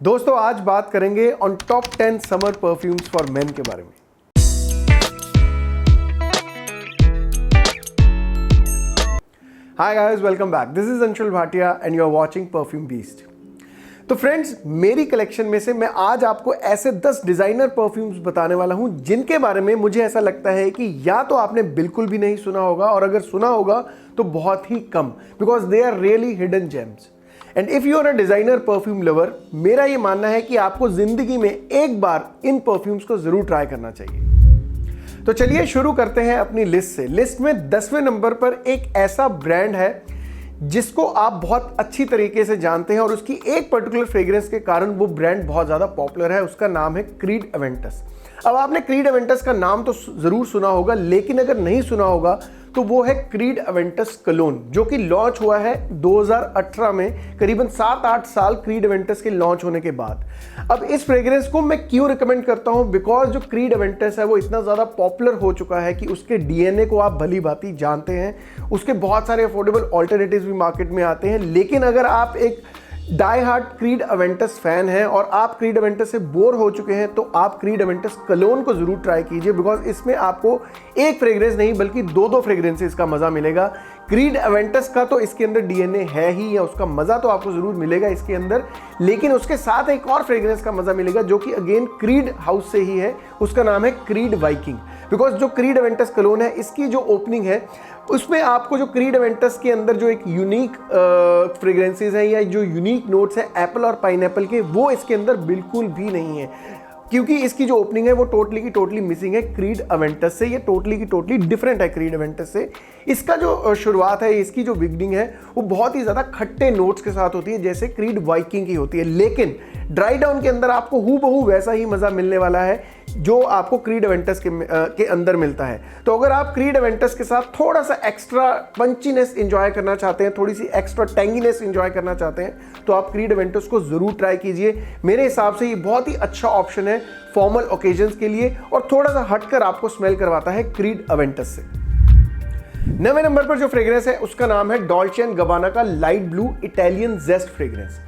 दोस्तों आज बात करेंगे on top 10 summer perfumes for men के बारे में। Hi guys, welcome back. This is Anshul Bhatia and you are watching perfume beast. तो फ्रेंड्स, मेरी कलेक्शन में से मैं आज आपको ऐसे 10 डिजाइनर परफ्यूम्स बताने वाला हूं जिनके बारे में मुझे ऐसा लगता है कि या तो आपने बिल्कुल भी नहीं सुना होगा और अगर सुना होगा तो बहुत ही कम, because they are really hidden gems. And if you are a designer perfume lover, मेरा ये मानना है कि आपको जिंदगी में एक बार इन परफ्यूम्स को जरूर ट्राई करना चाहिए। तो चलिए शुरू करते हैं अपनी लिस्ट से। लिस्ट में 10वें नंबर पर एक ऐसा ब्रांड है जिसको आप बहुत अच्छी तरीके से जानते हैं और उसकी एक पर्टिकुलर फ्रेग्रेंस के कारण वो ब्रांड बहुत ज्यादा पॉपुलर है। उसका नाम है क्रीड अवेंटस। अब आपने क्रीड अवेंटस का नाम तो जरूर सुना होगा, लेकिन अगर नहीं सुना होगा तो वो है क्रीड अवेंटस कलोन, जो कि लॉन्च हुआ है 2018 में, करीबन 7-8 साल क्रीड अवेंटस के लॉन्च होने के बाद। अब इस फ्रेग्रेंस को मैं क्यों रिकमेंड करता हूं? बिकॉज जो क्रीड अवेंटस है वो इतना ज़्यादा पॉपुलर हो चुका है कि उसके डीएनए को आप भली भांति जानते हैं। उसके बहुत सारे अफोर्डेबल ऑल्टरनेटिव्स भी मार्केट में आते हैं, लेकिन अगर आप एक डाई हार्ट क्रीड अवेंटस फैन है और आप क्रीड अवेंटस से बोर हो चुके हैं तो आप क्रीड अवेंटस कलोन को जरूर ट्राई कीजिए, बिकॉज इसमें आपको एक फ्रेग्रेंस नहीं बल्कि दो फ्रेग्रेंसेस का मजा मिलेगा। क्रीड अवेंटस का तो इसके अंदर डीएनए है ही, या उसका मजा तो आपको जरूर मिलेगा इसके अंदर, लेकिन उसके साथ एक और फ्रेग्रेंस का मजा मिलेगा जो कि अगेन क्रीड हाउस से ही है। उसका नाम है क्रीड वाइकिंग। बिकॉज जो क्रीड अवेंटस कलोन है, इसकी जो ओपनिंग है उसमें आपको जो क्रीड अवेंटस के अंदर जो एक यूनिक फ्रेग्रेंसेस हैं या जो यूनिक नोट्स हैं एप्पल और पाइनएप्पल के, वो इसके अंदर बिल्कुल भी नहीं है, क्योंकि इसकी जो ओपनिंग है वो टोटली की टोटली मिसिंग है क्रीड अवेंटस से। ये टोटली की टोटली डिफरेंट है क्रीड अवेंटस से। इसका जो शुरुआत है, इसकी जो बिगनिंग है वो बहुत ही ज़्यादा खट्टे नोट्स के साथ होती है, जैसे क्रीड वाइकिंग की होती है, लेकिन ड्राई डाउन के अंदर आपको हूबहू वैसा ही मज़ा मिलने वाला है जो आपको क्रीड अवेंटस के अंदर मिलता है। तो अगर आप क्रीड अवेंटस के साथ थोड़ा सा एक्स्ट्रा पंचीनेस इंजॉय करना चाहते हैं, थोड़ी सी एक्स्ट्रा टेंगीनेस इंजॉय करना चाहते हैं, तो आप क्रीड अवेंटस को जरूर ट्राई कीजिए। मेरे हिसाब से ये बहुत ही अच्छा ऑप्शन है फॉर्मल ओकेजन्स के लिए और थोड़ा सा हटकर आपको स्मेल करवाता है क्रीड अवेंटस से। 9वें नंबर पर जो फ्रेग्रेंस है उसका नाम है डॉल्चे एंड गबाना का लाइट ब्लू इटालियन जेस्ट फ्रेग्रेंस।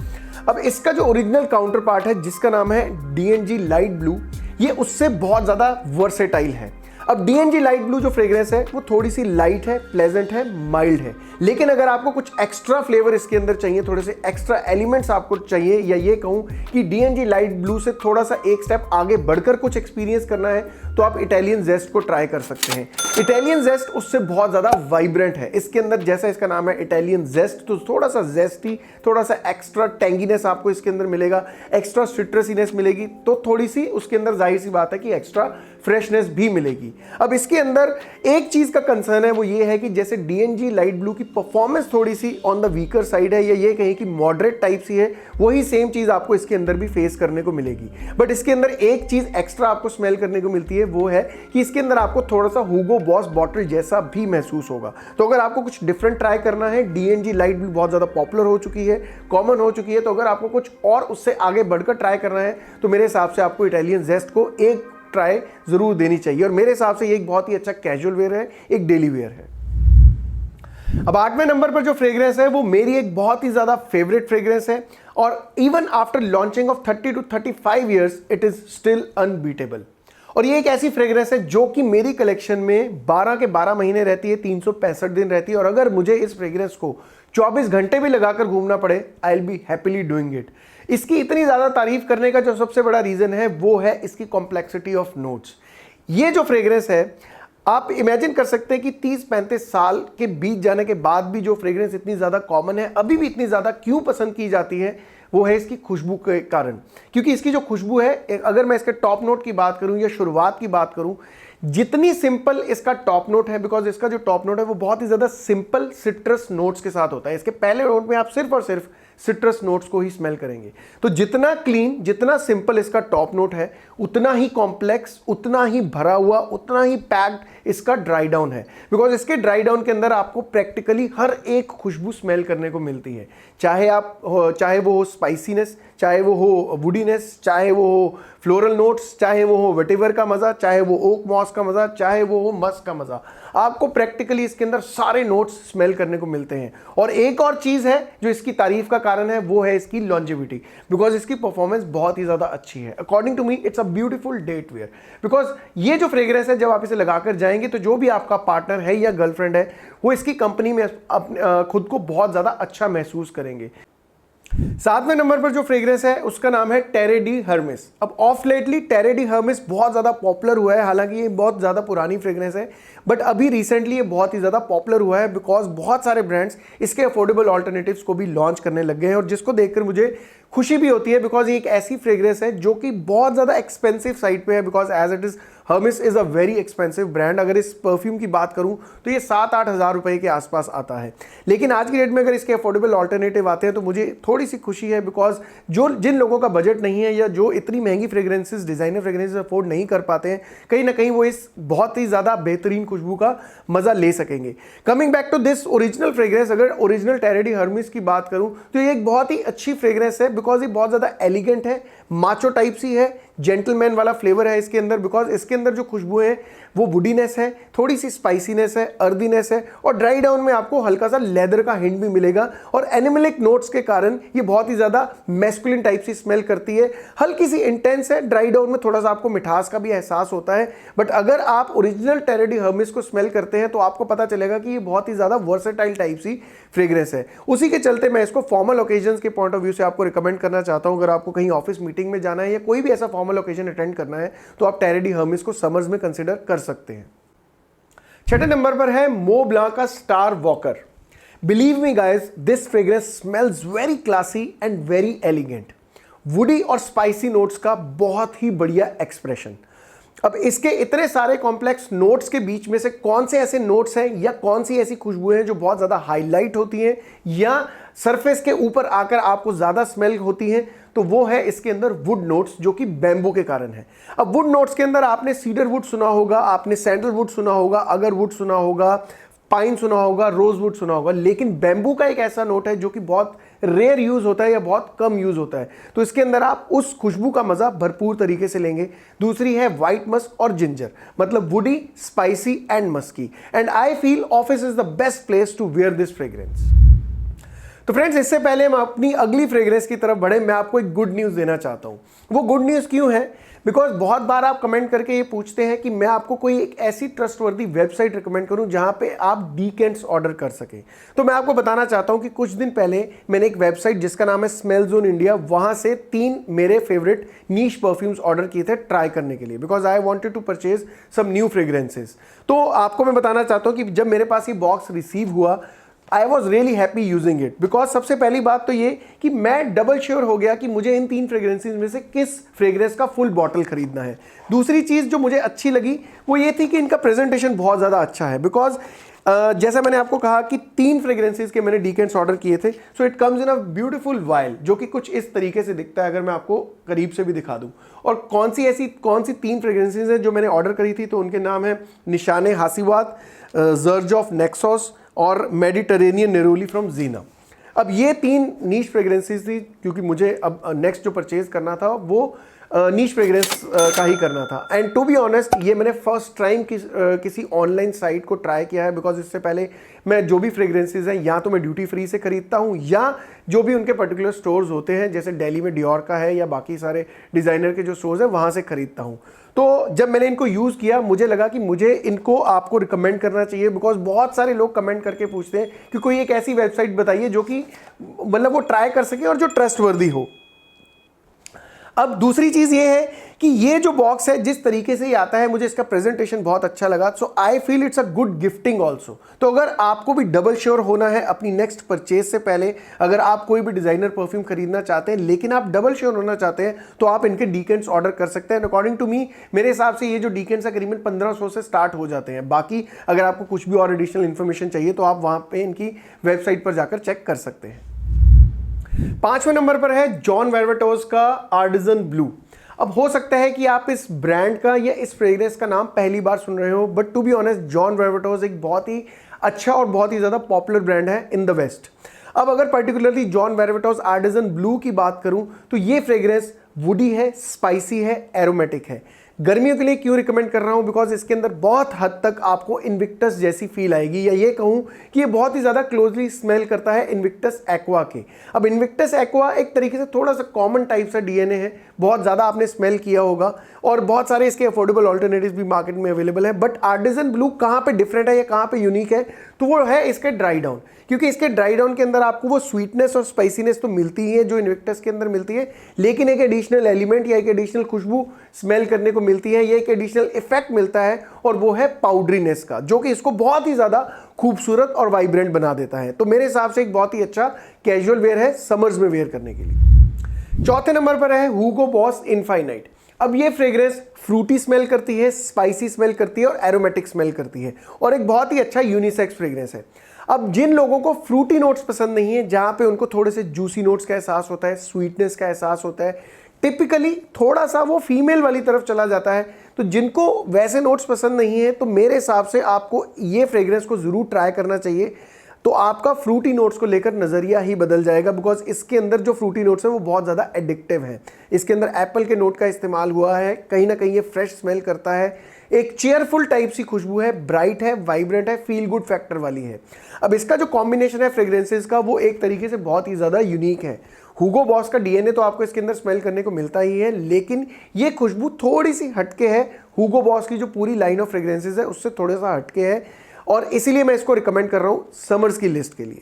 अब इसका जो ओरिजिनल काउंटर पार्ट है जिसका नाम है डीएनजी लाइट ब्लू, ये उससे बहुत ज्यादा वर्सेटाइल है। अब डीएनजी लाइट ब्लू जो फ्रेग्रेंस है वो थोड़ी सी लाइट है, प्लेजेंट है, माइल्ड है, लेकिन अगर आपको कुछ एक्स्ट्रा फ्लेवर इसके अंदर चाहिए, थोड़े से एक्स्ट्रा एलिमेंट्स आपको चाहिए, या ये कहूं कि डीएनजी लाइट ब्लू से थोड़ा सा एक स्टेप आगे बढ़कर कुछ एक्सपीरियंस करना है, तो आप इटालियन जेस्ट को ट्राई कर सकते हैं। इटालियन जेस्ट उससे बहुत ज्यादा वाइब्रेंट है। इसके अंदर जैसा इसका नाम है इटालियन जेस्ट, तो थोड़ा सा जेस्टी, थोड़ा सा एक्स्ट्रा टेंगीनेस आपको इसके अंदर मिलेगा, एक्स्ट्रा सिट्रसीनेस मिलेगी, तो थोड़ी सी उसके अंदर जाहिर सी बात है कि एक्स्ट्रा फ्रेशनेस भी मिलेगी। अब इसके अंदर एक चीज का कंसर्न है, वो ये है कि जैसे डीएनजी लाइट ब्लू की परफॉर्मेंस थोड़ी सी ऑन द वीकर साइड है, या ये कहें कि मॉडरेट टाइप सी है, वही सेम चीज आपको इसके अंदर भी फेस करने को मिलेगी। बट इसके अंदर एक चीज एक्स्ट्रा आपको स्मेल करने को मिलती है, वो है कि इसके अंदर आपको थोड़ा सा हुगो बॉस बॉटल जैसा भी महसूस होगा। तो अगर आपको कुछ डिफरेंट ट्राई करना है, डीएनजी लाइट ब्लू बहुत ज्यादा पॉपुलर हो चुकी है, कॉमन हो चुकी है, तो अगर आपको कुछ और उससे आगे बढ़कर ट्राई करना है तो मेरे हिसाब से आपको इटालियन जेस्ट को एक ट्राई जरूर देनी चाहिए। और मेरे हिसाब से ये एक बहुत ही अच्छा कैजुअल वेयर है, एक डेली वेयर है। अब 8वें नंबर पर जो फ्रेग्रेंस है वो मेरी एक बहुत ही ज्यादा फेवरेट फ्रेग्रेंस है, और even after launching of 30 to 35 years it is still unbeatable. और ये एक ऐसी फ्रेग्रेंस है जो कि मेरी कलेक्शन में 12 के 12 महीने रहती है, 365 दिन रहती है, और अगर मुझे इस फ्रेग्रेंस को 24 घंटे भी लगाकर घूमना पड़े, I will be happily doing it. इसकी इतनी ज्यादा तारीफ करने का जो सबसे बड़ा रीजन है वो है इसकी कॉम्प्लेक्सिटी ऑफ नोट्स। ये जो फ्रेग्रेंस है, आप इमेजिन कर सकते हैं कि 30-35 साल के बीत जाने के बाद भी जो फ्रेग्रेंस इतनी ज्यादा कॉमन है, अभी भी इतनी ज्यादा क्यों पसंद की जाती है, वो है इसकी खुशबू के कारण। क्योंकि इसकी जो खुशबू है, अगर मैं इसके टॉप नोट की बात करूं या शुरुआत की बात करूं, जितनी सिंपल इसका टॉप नोट है, बिकॉज इसका जो टॉप नोट है वो बहुत ही ज्यादा सिंपल सिट्रस नोट्स के साथ होता है। इसके पहले नोट में आप सिर्फ और सिर्फ सिट्रस नोट्स को ही स्मेल करेंगे। तो जितना क्लीन, जितना सिंपल इसका टॉप नोट है, उतना ही कॉम्प्लेक्स, उतना ही भरा हुआ, उतना ही पैक्ड इसका ड्राई डाउन है। बिकॉज इसके ड्राई डाउन के अंदर आपको प्रैक्टिकली हर एक खुशबू स्मेल करने को मिलती है, चाहे वो हो स्पाइसीनेस, चाहे वो हो वुडीनेस, चाहे वो हो फ्लोरल नोट्स, चाहे वो हो वेटिवर का मजा, चाहे वो ओक मॉस का मजा, चाहे वो हो मस्क का मजा, आपको प्रैक्टिकली इसके अंदर सारे नोट्स स्मेल करने को मिलते हैं। और एक और चीज है जो इसकी तारीफ का कारण है, वो है इसकी लॉन्जेविटी, बिकॉज इसकी परफॉर्मेंस बहुत ही ज्यादा अच्छी है। According to me it's a beautiful date wear, because ये जो फ्रेग्रेंस है, जब आप इसे लगाकर जाएंगे तो जो भी आपका पार्टनर है या गर्लफ्रेंड है, वो इसकी कंपनी में खुद को बहुत ज्यादा अच्छा महसूस करेंगे। 7वें नंबर पर जो फ्रेग्रेंस है उसका नाम है टेरे डी हर्मिस। अब ऑफ लेटली टेरे डी हर्मिस बहुत ज़्यादा पॉपुलर हुआ है, हालांकि ये बहुत ज़्यादा पुरानी फ्रेग्रेंस है, बट अभी रिसेंटली ये बहुत ही ज़्यादा पॉपुलर हुआ है बिकॉज बहुत सारे ब्रांड्स इसके अफोर्डेबल ऑल्टरनेटिव्स को भी लॉन्च करने लग गए हैं, और जिसको देखकर मुझे खुशी भी होती है बिकॉज ये एक ऐसी फ्रेग्रेंस है जो कि बहुत ज़्यादा एक्सपेंसिव साइड पे है, because as it is Hermes is a very expensive brand. अगर इस परफ्यूम की बात करूं तो ये 7-8 हज़ार रुपए के आसपास आता है, लेकिन आज की डेट में अगर इसके अफोर्डेबल ऑल्टरनेटिव आते हैं तो मुझे थोड़ी सी खुशी है, बिकॉज जिन लोगों का बजट नहीं है या जो इतनी महंगी फ्रेग्रेंसेस, डिज़ाइनर फ्रेग्रेंसेस अफोर्ड नहीं कर पाते हैं, कहीं ना कहीं वो इस बहुत ही ज़्यादा बेहतरीन खुशबू का मज़ा ले सकेंगे। Coming back to this original fragrance, अगर ओरिजिनल टेरे डी हर्मिस की बात करूं तो ये एक बहुत ही अच्छी फ्रेग्रेंस है, बिकॉज ये बहुत ज़्यादा एलिगेंट है, माचो टाइप सी है, जेंटलमैन वाला फ्लेवर है इसके अंदर, बिकॉज इसके अंदर जो खुशबू है वो वुडीनेस है, थोड़ी सी स्पाइसीनेस है, अर्दीनेस है, और ड्राई डाउन में आपको हल्का सा लेदर का हिंट भी मिलेगा, और एनिमलिक नोट्स के कारण ये बहुत ही ज़्यादा मैस्कुलिन टाइप सी स्मेल करती है, हल्की सी इंटेंस है, ड्राई डाउन में थोड़ा सा आपको मिठास का भी एहसास होता है। बट अगर आप ओरिजिनल टेरे डी हर्मिस को स्मेल करते हैं तो आपको पता चलेगा कि ये बहुत ही ज़्यादा वर्सेटाइल टाइप सी फ्रेग्रेंस है। उसी के चलते मैं इसको फॉर्मल ओकेजन्स के पॉइंट ऑफ व्यू से आपको रिकमेंड करना चाहता हूँ। अगर आपको कहीं ऑफिस मीटिंग में जाना है या कोई भी ऐसा फॉर्मल ओकेजन अटेंड करना है तो आप टेरे डी हर्मिस को समर्स में कंसिडर कर सकते हैं। 6ठे नंबर पर है मो ब्लांक का star walker. Believe me guys, this fragrance smells very classy and very elegant, woody और स्पाइसी नोट्स का बहुत ही बढ़िया एक्सप्रेशन। अब इसके इतने सारे कॉम्प्लेक्स नोट्स के बीच में से कौन से ऐसे नोट्स हैं या कौन सी ऐसी खुशबुएं हैं जो बहुत ज़्यादा हाईलाइट होती हैं या सरफेस के ऊपर आकर आपको ज़्यादा स्मेल होती हैं, तो वो है इसके अंदर वुड नोट्स, जो कि बैम्बू के कारण है। अब वुड नोट्स के अंदर आपने सीडर वुड सुना होगा, आपने सैंडलवुड सुना होगा, अगर वुड सुना होगा, पाइन सुना होगा, रोजवुड सुना होगा, लेकिन बैम्बू का एक ऐसा नोट है जो कि बहुत रेयर यूज होता है या बहुत कम यूज होता है, तो इसके अंदर आप उस खुशबू का मजा भरपूर तरीके से लेंगे। दूसरी है व्हाइट मस्क और जिंजर, मतलब woody, spicy and musky, and I feel office is the best place to wear this fragrance. तो फ्रेंड्स, इससे पहले हम अपनी अगली फ्रेग्रेंस की तरफ बढ़े, मैं आपको एक गुड न्यूज़ देना चाहता हूँ। वो गुड न्यूज़ क्यों है? बिकॉज बहुत बार आप कमेंट करके ये पूछते हैं कि मैं आपको कोई एक ऐसी ट्रस्टवर्दी वेबसाइट रिकमेंड करूं जहां पे आप डीकेंट्स ऑर्डर कर सकें। तो मैं आपको बताना चाहता हूं कि कुछ दिन पहले मैंने एक वेबसाइट जिसका नाम है स्मेल जोन इंडिया, वहां से 3 मेरे फेवरेट नीश परफ्यूम्स ऑर्डर किए थे ट्राई करने के लिए, because I wanted to purchase some new fragrances. तो आपको मैं बताना चाहता हूँ कि जब मेरे पास ये बॉक्स रिसीव हुआ, I was really happy using it, because सबसे पहली बात तो ये कि मैं डबल श्योर हो गया कि मुझे इन 3 फ्रेग्रेंसेज में से किस फ्रेग्रेंस का फुल बॉटल खरीदना है। दूसरी चीज़ जो मुझे अच्छी लगी वो ये थी कि इनका प्रेजेंटेशन बहुत ज़्यादा अच्छा है, बिकॉज जैसा मैंने आपको कहा कि 3 फ्रेग्रेंसेज के मैंने डीकेंट्स ऑर्डर किए थे, so it comes in a beautiful while, जो कि कुछ इस तरीके से दिखता है। अगर मैं आपको करीब से भी दिखा दूं, और कौन सी 3 फ्रेग्रेंसेज हैं जो मैंने ऑर्डर करी थी, तो उनके नाम है निशाने हासीवाद, जर्ज ऑफ नेक्सॉस और मेडिटेरेनियन नेरोली फ्रॉम जीना। अब ये 3 नीश फ्रेग्रेंसेज थी, क्योंकि मुझे अब नेक्स्ट जो परचेज करना था वो नीश फ्रेग्रेंस का ही करना था। एंड टू बी ऑनेस्ट, ये मैंने फर्स्ट टाइम किसी ऑनलाइन साइट को ट्राई किया है, बिकॉज इससे पहले मैं जो भी फ्रेग्रेंसेज हैं या तो मैं ड्यूटी फ्री से खरीदता हूँ या जो भी उनके पर्टिकुलर स्टोर्स होते हैं, जैसे दिल्ली में डियोर का है या बाकी सारे डिज़ाइनर के जो स्टोर्स हैं वहाँ से खरीदता हूँ। तो जब मैंने इनको यूज़ किया, मुझे लगा कि मुझे इनको आपको रिकमेंड करना चाहिए, बिकॉज बहुत सारे लोग कमेंट करके पूछते हैं कि कोई एक ऐसी वेबसाइट बताइए जो कि मतलब वो ट्राई कर सके और जो ट्रस्टवर्दी हो। अब दूसरी चीज़ ये है कि ये जो बॉक्स है जिस तरीके से ये आता है, मुझे इसका प्रेजेंटेशन बहुत अच्छा लगा, so I feel it's a good gifting also. तो अगर आपको भी डबल श्योर होना है अपनी नेक्स्ट परचेज से पहले, अगर आप कोई भी डिज़ाइनर परफ्यूम खरीदना चाहते हैं लेकिन आप डबल श्योर होना चाहते हैं, तो आप इनके डीकेंट्स ऑर्डर कर सकते हैं। अकॉर्डिंग टू मी, मेरे हिसाब से ये जो डीकेंट्स है करीबन 1500 से स्टार्ट हो जाते हैं। बाकी अगर आपको कुछ भी और एडिशनल इन्फॉर्मेशन चाहिए तो आप वहाँ पर इनकी वेबसाइट पर जाकर चेक कर सकते हैं। 5वें नंबर पर है जॉन वेरवेटोस का आर्टिजन ब्लू। अब हो सकता है कि आप इस ब्रांड का या इस फ्रेग्रेंस का नाम पहली बार सुन रहे हो, but to be honest, John Varvatos एक बहुत ही अच्छा और बहुत ही ज़्यादा पॉपुलर ब्रांड है इन द वेस्ट। अब अगर particularly John Varvatos Artisan Blue की बात करूं तो ये फ्रेग्रेंस वुडी है, स्पाइसी है, एरोमेटिक है। गर्मियों के लिए क्यों रिकमेंड कर रहा हूं? बिकॉज इसके अंदर बहुत हद तक आपको इन्विक्टस जैसी फील आएगी, या ये कहूं कि ये बहुत ही ज़्यादा क्लोजली स्मेल करता है इन्विक्टस एक्वा के। अब इन्विक्टस एक्वा एक तरीके से थोड़ा सा कॉमन टाइप सा डीएनए है, बहुत ज़्यादा आपने स्मेल किया होगा और बहुत सारे इसके अफोर्डेबल ऑल्टरनेटिव्स भी मार्केट में अवेलेबल है। बट आर्टिजन ब्लू कहाँ पे डिफरेंट है या कहाँ पे यूनिक है? तो वो है इसके ड्राई डाउन, क्योंकि इसके ड्राई डाउन के अंदर आपको वो स्वीटनेस और स्पाइसीनेस तो मिलती ही है जो इन्विक्टस के अंदर मिलती है, लेकिन एक एडिशनल एलिमेंट या एक एडिशनल खुशबू स्मेल करने को मिलती है, ये एक एडिशनल इफेक्ट मिलता है और वो है पाउडरीनेस का, जो कि इसको बहुत ही ज़्यादा खूबसूरत और वाइब्रेंट बना देता है। तो मेरे हिसाब से एक बहुत ही अच्छा कैजुअल वेयर है समर्स में वेयर करने के लिए। चौथे नंबर पर है हुगो बॉस इनफाइनाइट। अब ये फ्रेग्रेंस फ्रूटी स्मेल करती है, स्पाइसी स्मेल करती है और एरोमेटिक स्मेल करती है और एक बहुत ही अच्छा यूनिसेक्स फ्रेग्रेंस है। अब जिन लोगों को फ्रूटी नोट्स पसंद नहीं है, जहां पे उनको थोड़े से जूसी नोट्स का एहसास होता है, स्वीटनेस का एहसास होता है, टिपिकली थोड़ा सा वो फीमेल वाली तरफ चला जाता है, तो जिनको वैसे नोट्स पसंद नहीं है तो मेरे हिसाब से आपको ये फ्रेग्रेंस को ज़रूर ट्राई करना चाहिए। तो आपका फ्रूटी नोट्स को लेकर नज़रिया ही बदल जाएगा, बिकॉज इसके अंदर जो फ्रूटी नोट्स हैं वो बहुत ज़्यादा एडिक्टिव हैं। इसके अंदर एप्पल के नोट का इस्तेमाल हुआ है, कहीं ना कहीं ये फ्रेश स्मेल करता है, एक चेयरफुल टाइप सी खुशबू है, ब्राइट है, वाइब्रेंट है, फील गुड फैक्टर वाली है। अब इसका जो कॉम्बिनेशन है फ्रेग्रेंसेस का वो एक तरीके से बहुत ही ज़्यादा यूनिक है। हुगो बॉस का डीएनए तो आपको इसके अंदर स्मेल करने को मिलता ही है, लेकिन ये खुशबू थोड़ी सी हटके है, हुगो बॉस की जो पूरी लाइन ऑफ फ्रेग्रेंसेस है उससे थोड़ा सा हटके है और इसीलिए मैं इसको रिकमेंड कर रहा हूँ समर्स की लिस्ट के लिए।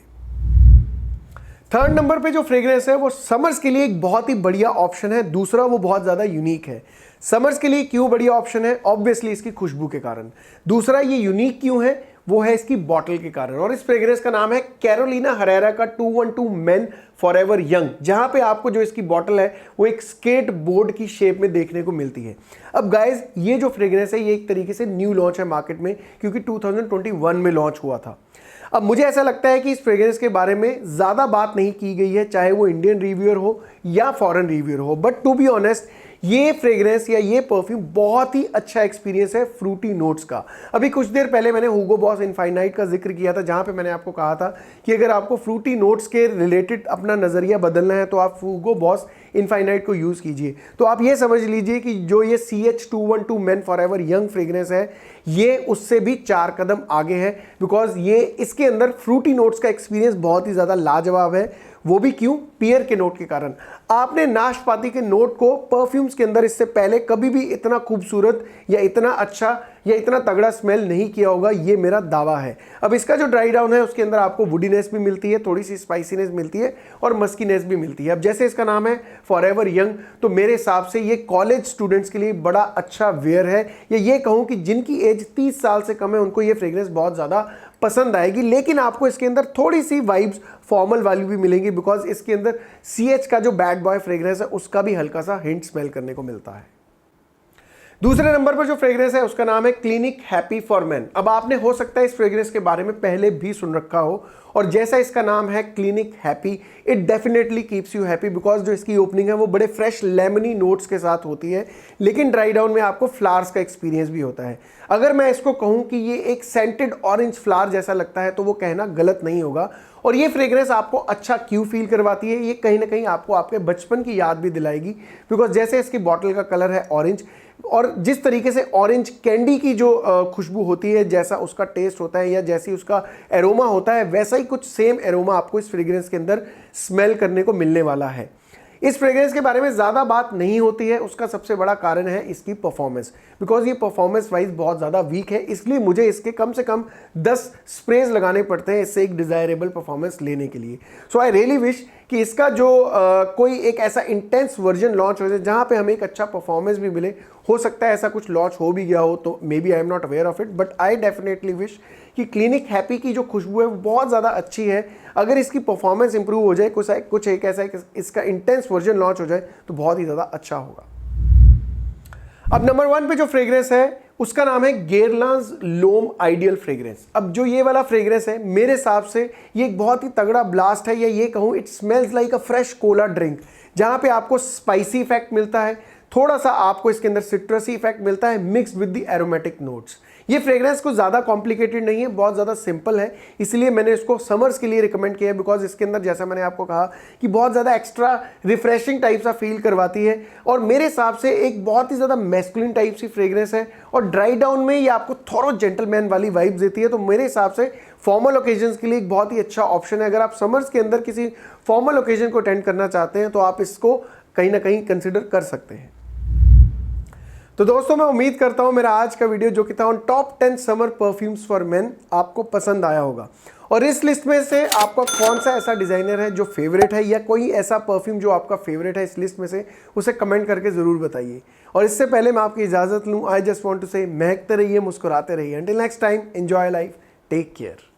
थर्ड नंबर पे जो फ्रेग्रेंस है वो समर्स के लिए एक बहुत ही बढ़िया ऑप्शन है, दूसरा वो बहुत ज़्यादा यूनिक है। समर्स के लिए क्यों बढ़िया ऑप्शन है? ऑब्वियसली इसकी खुशबू के कारण। दूसरा ये यूनिक क्यों है? वो है इसकी बॉटल के कारण। और इस फ्रेग्रेंस का नाम है कैरोलिना हरेरा का 212 मेन फॉरएवर यंग, जहां पे आपको जो इसकी बॉटल है वो एक स्केट बोर्ड की शेप में देखने को मिलती है। अब गाइज ये जो फ्रेग्रेंस है ये एक तरीके से न्यू लॉन्च है मार्केट में, क्योंकि 2021 में लॉन्च हुआ था। अब मुझे ऐसा लगता है कि इस फ्रेग्रेंस के बारे में ज़्यादा बात नहीं की गई है, चाहे वो इंडियन रिव्यूअर हो या फॉरेन रिव्यूअर हो, बट टू बी ऑनेस्ट ये फ्रेग्रेंस या ये परफ्यूम बहुत ही अच्छा एक्सपीरियंस है फ्रूटी नोट्स का। अभी कुछ देर पहले मैंने हुगो बॉस इनफाइनाइट का जिक्र किया था, जहां पे मैंने आपको कहा था कि अगर आपको फ्रूटी नोट्स के रिलेटेड अपना नज़रिया बदलना है तो आप हुगो बॉस इनफाइनाइट को यूज़ कीजिए। तो आप ये समझ लीजिए कि जो ये CH212 main forever young fragrance है ये उससे भी 4 कदम आगे है, बिकॉज ये इसके अंदर फ्रूटी नोट्स का एक्सपीरियंस बहुत ही ज़्यादा लाजवाब है। वो भी क्यों? पियर के नोट के कारण। आपने नाशपाती के नोट को परफ्यूम्स के अंदर इससे पहले कभी भी इतना खूबसूरत या इतना अच्छा या इतना तगड़ा स्मेल नहीं किया होगा, ये मेरा दावा है। अब इसका जो ड्राई डाउन है उसके अंदर आपको वुडीनेस भी मिलती है, थोड़ी सी स्पाइसीनेस मिलती है और मस्कीनेस भी मिलती है। अब जैसे इसका नाम है फॉरएवर यंग, तो मेरे हिसाब से ये कॉलेज स्टूडेंट्स के लिए बड़ा अच्छा वेयर है, या ये कहूँ कि जिनकी एज 30 साल से कम है उनको ये फ्रेग्रेंस बहुत ज़्यादा पसंद आएगी। लेकिन आपको इसके अंदर थोड़ी सी वाइब्स फॉर्मल वाली भी मिलेंगी, बिकॉज इसके अंदर CH का जो बैड बॉय फ्रेग्रेंस है उसका भी हल्का सा हिंट स्मेल करने को मिलता है। दूसरे नंबर पर जो फ्रेग्रेंस है उसका नाम है क्लिनिक हैप्पी फॉर मेन। अब आपने हो सकता है इस फ्रेग्रेंस के बारे में पहले भी सुन रखा हो, और जैसा इसका नाम है clinic happy, it definitely keeps you happy, because जो इसकी ओपनिंग है वो बड़े फ्रेश लेमनी नोट्स के साथ होती है, लेकिन ड्राई डाउन में आपको फ्लावर्स का एक्सपीरियंस भी होता है। अगर मैं इसको कहूँ कि ये एक सेंटेड ऑरेंज फ्लावर जैसा लगता है तो वो कहना गलत नहीं होगा। और ये फ्रेग्रेंस आपको अच्छा क्यों फील करवाती है? ये कहीं ना कहीं आपको आपके बचपन की याद भी दिलाएगी, बिकॉज जैसे इसकी बॉटल का कलर है ऑरेंज, और जिस तरीके से ऑरेंज कैंडी की जो खुशबू होती है, जैसा उसका टेस्ट होता है या जैसी उसका एरोमा होता है, वैसा ही कुछ सेम एरोमा आपको इस फ्रेग्रेंस के अंदर स्मेल करने को मिलने वाला है। इस फ्रेग्रेंस के बारे में ज़्यादा बात नहीं होती है, उसका सबसे बड़ा कारण है इसकी परफॉर्मेंस, बिकॉज ये परफॉर्मेंस वाइज बहुत ज़्यादा वीक है, इसलिए मुझे इसके कम से कम 10 स्प्रेज लगाने पड़ते हैं इससे एक डिज़ायरेबल परफॉर्मेंस लेने के लिए। सो आई रियली विश कि इसका जो कोई एक ऐसा इंटेंस वर्जन लॉन्च हो जाए जहाँ पे हमें एक अच्छा परफॉर्मेंस भी मिले। हो सकता है ऐसा कुछ लॉन्च हो भी गया हो, तो maybe I am not aware of it, but I definitely wish कि क्लिनिक हैप्पी की जो खुशबू है वो बहुत ज़्यादा अच्छी है। अगर इसकी परफॉर्मेंस इंप्रूव हो जाए, कुछ एक ऐसा इसका इंटेंस वर्जन लॉन्च हो जाए तो बहुत ही ज़्यादा अच्छा होगा। अब नंबर 1 पे जो फ्रेग्रेंस है उसका नाम है गेरलांज लोम आइडियल फ्रेग्रेंस। अब जो ये वाला फ्रेग्रेंस है मेरे हिसाब से ये एक बहुत ही तगड़ा ब्लास्ट है, या ये कहूँ it smells like a fresh Cola drink, जहाँ पे आपको स्पाइसी इफेक्ट मिलता है, थोड़ा सा आपको इसके अंदर सिट्रसी इफेक्ट मिलता है mixed with the aromatic notes. ये फ्रेग्रेंस को ज़्यादा कॉम्प्लिकेटेड नहीं है, बहुत ज़्यादा सिंपल है, इसलिए मैंने इसको समर्स के लिए रिकमेंड किया है, बिकॉज इसके अंदर जैसा मैंने आपको कहा कि बहुत ज़्यादा एक्स्ट्रा रिफ्रेशिंग टाइप सा फील करवाती है और मेरे हिसाब से एक बहुत ही ज़्यादा मैस्कुलिन टाइप सी फ्रेग्रेंस है और ड्राई डाउन में ये आपको थोड़ा जेंटलमैन वाली वाइब्स देती है। तो मेरे हिसाब से फॉर्मल ओकेजन्स के लिए एक बहुत ही अच्छा ऑप्शन है। अगर आप समर्स के अंदर किसी फॉर्मल ओकेजन को अटेंड करना चाहते हैं तो आप इसको कहीं ना कहीं कंसिडर कर सकते हैं। तो दोस्तों मैं उम्मीद करता हूं मेरा आज का वीडियो जो कि था on top 10 summer perfumes for main आपको पसंद आया होगा और इस लिस्ट में से आपका कौन सा ऐसा डिजाइनर है जो फेवरेट है या कोई ऐसा परफ्यूम जो आपका फेवरेट है इस लिस्ट में से, उसे कमेंट करके जरूर बताइए। और इससे पहले मैं आपकी इजाजत लूं, आई जस्ट वांट टू से महकते रहिए, मुस्कुराते रहिए। Until next time, enjoy life, take care.